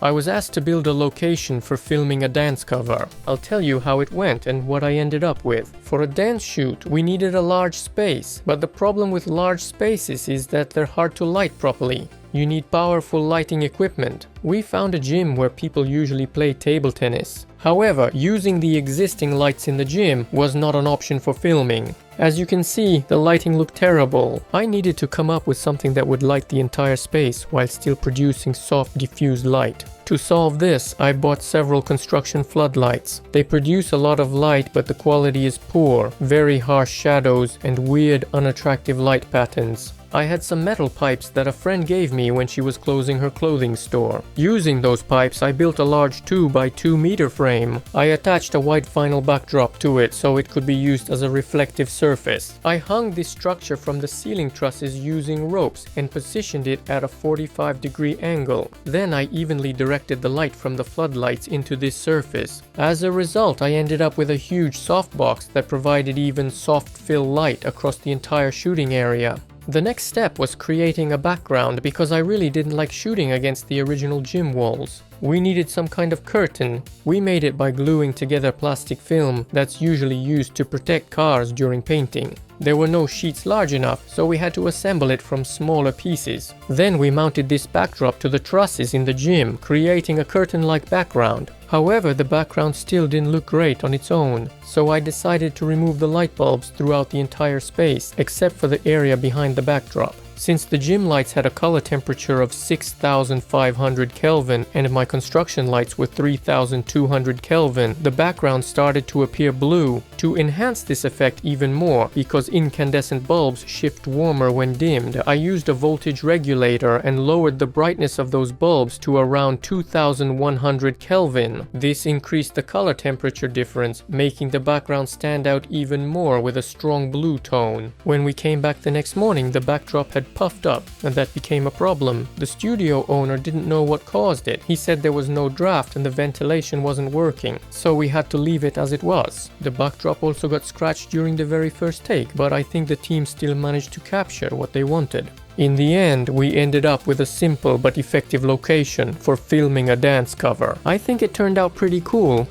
I was asked to build a location for filming a dance cover. I'll tell you how it went and what I ended up with. For a dance shoot, we needed a large space, but the problem with large spaces is that they're hard to light properly. You need powerful lighting equipment. We found a gym where people usually play table tennis. However, using the existing lights in the gym was not an option for filming. As you can see, the lighting looked terrible. I needed to come up with something that would light the entire space while still producing soft, diffused light. To solve this, I bought several construction floodlights. They produce a lot of light, but the quality is poor, very harsh shadows, and weird, unattractive light patterns. I had some metal pipes that a friend gave me when she was closing her clothing store. Using those pipes, I built a large 2 by 2 meter frame. I attached a white vinyl backdrop to it so it could be used as a reflective surface. I hung this structure from the ceiling trusses using ropes and positioned it at a 45-degree angle. Then I evenly directed the light from the floodlights into this surface. As a result, I ended up with a huge softbox that provided even soft fill light across the entire shooting area. The next step was creating a background because I really didn't like shooting against the original gym walls. We needed some kind of curtain. We made it by gluing together plastic film that's usually used to protect cars during painting. There were no sheets large enough, so we had to assemble it from smaller pieces. Then we mounted this backdrop to the trusses in the gym, creating a curtain-like background. However, the background still didn't look great on its own, so I decided to remove the light bulbs throughout the entire space, except for the area behind the backdrop. Since the gym lights had a color temperature of 6,500 Kelvin and my construction lights were 3,200 Kelvin, the background started to appear blue. To enhance this effect even more, because incandescent bulbs shift warmer when dimmed, I used a voltage regulator and lowered the brightness of those bulbs to around 2,100 Kelvin. This increased the color temperature difference, making the background stand out even more with a strong blue tone. When we came back the next morning, the backdrop had puffed up, and that became a problem. The studio owner didn't know what caused it. He said there was no draft and the ventilation wasn't working, so we had to leave it as it was. The backdrop also got scratched during the very first take, but I think the team still managed to capture what they wanted. In the end, we ended up with a simple but effective location for filming a dance cover. I think it turned out pretty cool.